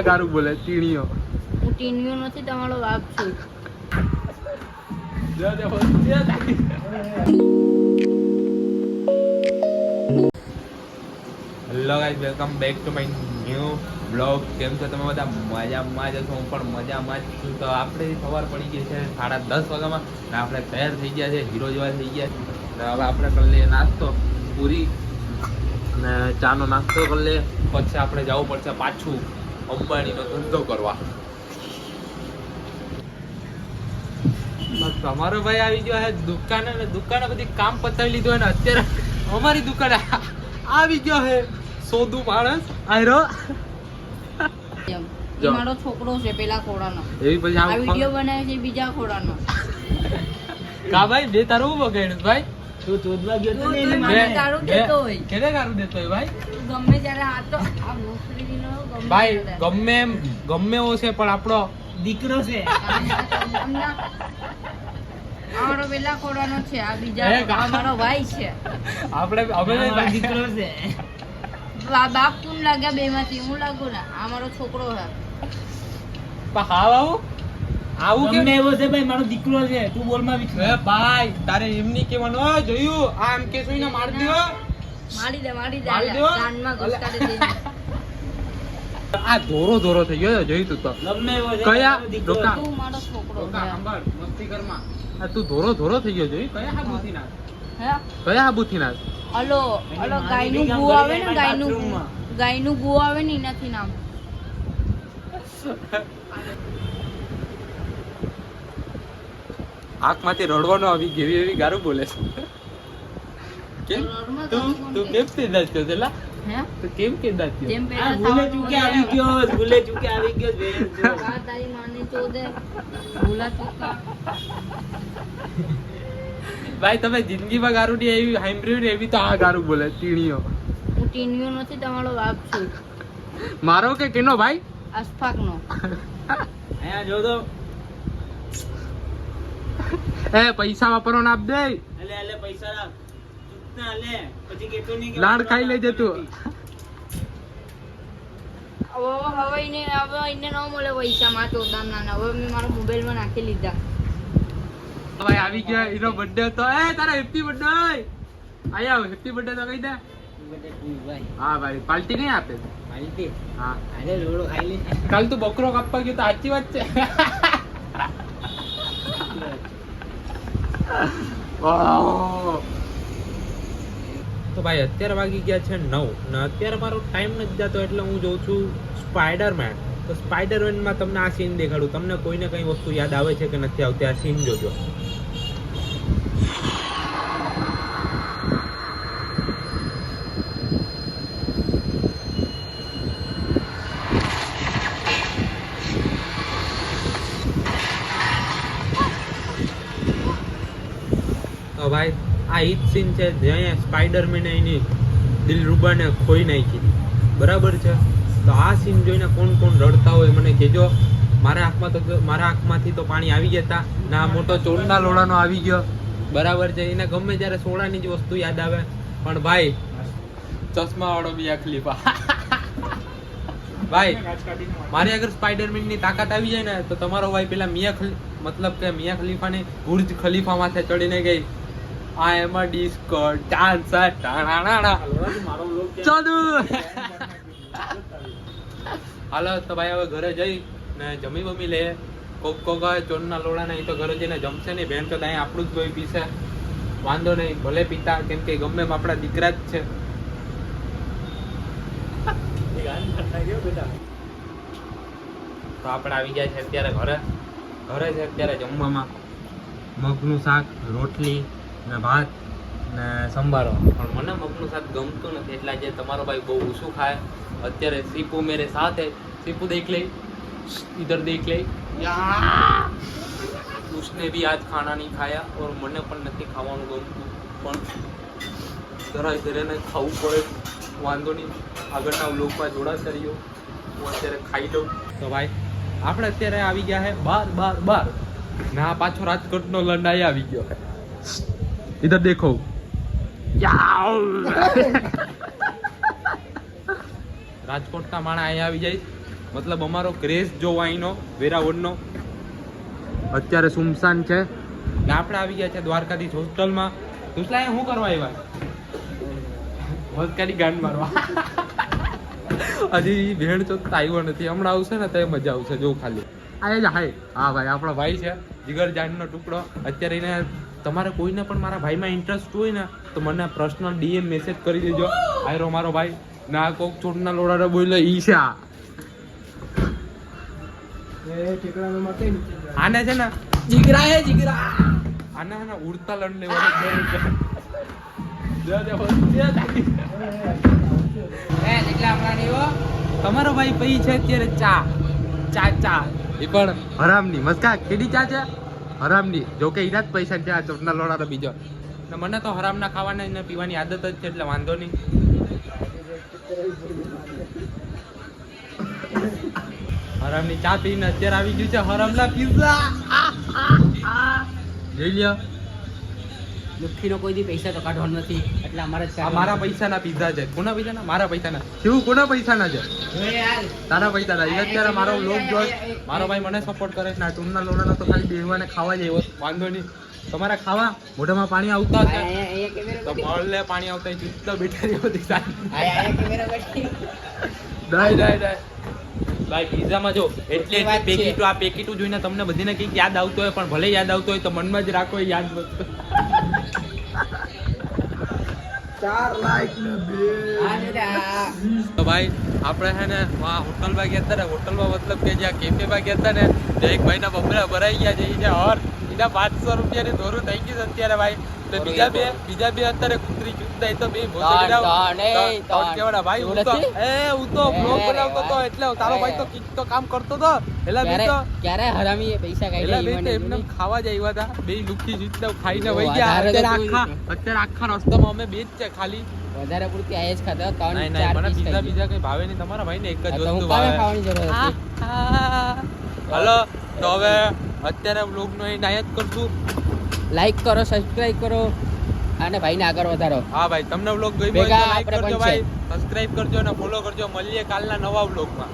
ગારું બોલે ટીણીઓ. હું ટીણીઓ નથી, તમારો બાપ છું. Hello guys, welcome back to my new blog. કેમ છો તમે બધા? મજામાં જ છો? હું પણ મજામાં જ છું. તો આપણે સવાર પડી ગઈ છે 10:30 વાગ્યામાં ને આપણે તૈયાર થઈ ગયા છે, હીરો જેવા થઈ ગયા છે. હવે આપણે કરી લઈએ નાસ્તો, પૂરી ને ચાનો નાસ્તો કરી લઈએ. પછી આપણે જવું પડશે પાછું અંબાણીનો ધંધો કરવા. તમારો ભાઈ આવી ગયો છે દુકાને બધી કામ પતાવી લીધું અને અત્યારે અમારી દુકાને આવી ગયો છે સોદું માણસ. આયરો મારો છોકરો છે પેલા ખોડાનો. એવી પછી આ વિડિયો બનાવે છે બીજા ખોડાનો. કા ભાઈ બે તારું બગાડ્યું ભાઈ? તું ચોદવા ગયો તો એને મને ગારું દેતો હોય. કેને ગારું દેતો હોય ભાઈ? ગમે ત્યારે આ તો આ મુસ્લિમનો ભાઈ ગમે એવો છે પણ આપણો દીકરો છે. અમારો પેલા ખોડાનો છે, આ બીજા અમારો ભાઈ છે. આપણે અમે દીકરો છે. બાપ કોણ લાગ્યા બે માંથી? હું લાગુ ને, આ મારો છોકરો છે. આવું કેમ ગમે એવો છે ભાઈ, મારો દીકરો છે. તું બોલ માં એ ભાઈ તારે એમની કેવાનું હોય જોયું આમ કે સુઈને મારી દો. મારી દે મારી દો. કાનમાં ઘુસકાડી દે. આ ધોરો થઈ ગયો જોયું તું તો. ગમે એવો છે. કયા મારો દીકરો ડોકા? તું મારો છોકરો છે. સાંભળ મસ્તી કરમાં. આ તું ધોરો થઈ ગયો જોયું કયા હાબુથી ના? હે કયા હાબુથી ના? હલો ગાયનું ગુ આવે ને, ગાયનું ગુ આવે ને એનાથી નામ. આંખમાંથી રડવાનો આવી ગેવી એવી ગારું બોલે છે. કેમ તું કેમ તેદાજ થયો છે લા? હે તું કેમ તેદાજ થયો? જેમ આ પેલા ભૂલે ચૂકે આવી ગયો, ભૂલે ચૂકે આવી ગયો બેન જો. આ તારી માને ચોદે ભૂલા ચૂકા. ભાઈ તમે જિંદગીમાં ગારું ની એવી સાંભળ્યું ને એવી તો આ ગારું બોલે ટીણીઓ. હું ટીણીઓ નથી, તમારો બાપ છું. મારો કે કેનો ભાઈ? અશફાકનો. અહીંયા જો તો એ પૈસા વાપરવાનો આપ દે. અલે પૈસા રાખ. ચૂકના લે. પછી કેતો નહીં કે લાડ ખાઈ લેજે તું. હવે એને ન મળે પૈસા માં ચોદાના. હવે મેં મારો મોબાઈલ માં નાખી લીધા. ભાઈ આવી ગયા, એનો બર્થડે હતો. એ તારા હેપી બર્થડે. આયા હેપી બર્થડે તો કહી દે. ભાઈ હા ભાઈ પાર્ટી નહીં આપે. માહિતી હા આજે રોડો ખાઈ લે. કાલ તું બકરો કાપવા ગયો તો સાચી વાત છે. તો ભાઈ અત્યારે વાગી ગયા છે 9 ને અત્યારે મારો ટાઈમ નથી જતો એટલે હું જોઉં છું સ્પાઈડરમેન. તો સ્પાઈડરમેનમાં તમને આ સીન દેખાડું. તમને કોઈને કઈ વસ્તુ યાદ આવે છે કે નથી આવતી? આ સીન જોજો. તો ભાઈ આ ઈ જ સીન છે જ્યાં સ્પાઈડરમેન એની દિલરુબાને ખોઈ નાખી. બરાબર છે? તો આ સીન જોઈને કોણ રડતા હોય મને કહેજો. મારા આંખમાંથી તો પાણી આવી ગયા હતા. ના મોટો ચોરના લોડાનો આવી ગયો. બરાબર છે? એને ગમે ત્યારે સોડાની જ વસ્તુ યાદ આવે. પણ ભાઈ ચશ્મા વાળો મિયા ખલીફા. ભાઈ મારી અગર સ્પાઈડરમેન ની તાકાત આવી જાય ને તો તમારો ભાઈ પેલા મિયા ખલીફાને બુર્જ ખલીફા માથે ચડીને ગઈ I am a disco dancer. મારો લોક ચાલુ. હાલો તો ભાઈ હવે ઘરે જઈ ને જમી લે. કોક ચોરના લોડા નહીં તો ઘરે જઈને જમશે નહીં. બેન તો અહીં આપણું જ કોઈ પીશે. વાંધો નહીં ભલે પીતા, કેમ કે ગમે આપણા દીકરા જ છે. તો આપણે આવી ગયા છે અત્યારે ઘરે છે અત્યારે જમવામાં મગનું શાક, રોટલી ને ભાત ને સંભારો. પણ મને મગનું શાક ગમતું નથી એટલે જે તમારો ભાઈ બહુ ઓછું ખાય. અત્યારે સીપુ મેરે સાથ હે. સીપુ દેખ લે, इधर देख ले. उसने भी आज खाना नहीं खाया और મને પણ નથી ખાવાનું ગમતું. પણ ધીરે ને ખાવું પડે. વાંધો નહીં, આગળના વ્લોગમાં જોડાશે રહ્યો. હું અત્યારે ખાઈ લઉં. તો ભાઈ આપણે અત્યારે આવી ગયા છે બાર ના પાછો રાજકોટનો લંડાઈ આવી ગયો છે. इधर देखो. રાજકોટના માણા અહીંયા આવી જાય મતલબ અમારો ક્રેઝ જોવા અહીંનો વેરાવળનો અત્યારે સુમસાન છે ને આપણે આવી ગયા છે દ્વારકાધીશ હોસ્ટેલમાં. તુસલા શું કરવા આવ્યા? હોસ્ટેલની ગાંડ મારવા. હજી ભેણ ચોથતા આવ્યો નથી, હમણાં આવશે ને તો મજા આવશે. જો ખાલી આ જ હાય. હા ભાઈ, આપણો ભાઈ છે જીગર જાનનો ટુકડો. અત્યારે એને તમારે કોઈને પણ મારા ભાઈમાં ઇન્ટરેસ્ટ હોય ને તો મને પર્સનલ ડીએમ મેસેજ કરી દેજો. આયરો મારો ભાઈ ના કોક છોડના લોડારે બોલે ઈ છે આ. આને છે ને જીગરા હે જીગરા. આને છે ને ઉડતા લડ લેવાનું તમારો ભાઈ પઈ છે અત્યારે ચા ચા ચા એ પણ હરામની મસ્કા કેડી ચા છે હરામની. જો કે એના જ પૈસા છે આ ચોટના લોડા બીજો. ને મને તો હરામના ખાવાના ને પીવાની આદત જ છે એટલે વાંધો નહીં. હરામની ચા પીને અત્યારે આવી ગયું છે હરામના પિઝા. જોઈ લ્યો લુખ્ખીનો કોઈ દી પૈસા તો કાઢવાનો નથી એટલે અમારે જ આ મારા પૈસાના પિઝા છે. કોના પૈસાના? મારા પૈસાના. શું કોના પૈસાના છે? તારા પૈસાના. એ અત્યારે મારો વ્લોગ જોઈ મારો ભાઈ મને સપોર્ટ કરે છે. ના ટૂનના લોડાનો તો ખાલી બેહવાને ખાવા જ આવ્યો. વાંધો નહીં. તમારે ખાવા મોઢામાં પાણી આવતા છે તો મળે પાણી આવતા ચૂપચાપ બેઠા બધી દાય દાય દાય ભાઈ પિઝામાં જો એટલે પેકેટો આ પેકેટો જોઈને તમને બધીને કંઈક યાદ આવતો હોય પણ ભલે યાદ આવતો હોય તો મનમાં જ રાખો યાદ વસ્તુ. 4 લાઈક ને 2 તો ભાઈ આપણે છે ને આ હોટલમાં ગયા હતા ને હોટલમાં મતલબ કે જ્યાં કેફેમાં ગયા હતા ને એક ભાઈના બબરા ભરાઈ ગયા છે એને હર એના 500 રૂપિયાની દોરું થઈ ગઈ છે અત્યારે ભાઈ. તો બીજા બે અત્યારે કુતરી ચૂકતા તો બે કેવડા ભાઈ હું તો બ્લોગ બનાવતો તો એટલે તારો ભાઈ તો કીક તો કામ કરતો તો એલા બે તો ક્યારે હરામી પૈસા એલા બે તો એમને ખાવા જ આવ્યા હતા. બે લુખી જીતતા ખાઈને વહી ગયા. અત્યારે આખા રસ્તામાં અમે બે જ છે ખાલી. વધારે પૂરતી આય જ ખાતા ત્રણ નહીં ચાર મને પીસ બીજા કઈ ભાવે નહીં. તમારા ભાઈને એક જ તો વસ્તુ હું ભાવે. ખાવાની જરૂર હતી. હલો તો હવે અત્યારે બ્લોગનો એ નાયત કરશું. લાઈક કરો, સબસ્ક્રાઇબ કરો અને ભાઈને આગળ વધારો. હા ભાઈ તમને વ્લોગ ગમ્યો હોય તો લાઈક કરજો ભાઈ, સબસ્ક્રાઇબ કરજો અને ફોલો કરજો. મળીએ કાલના નવા વ્લોગમાં.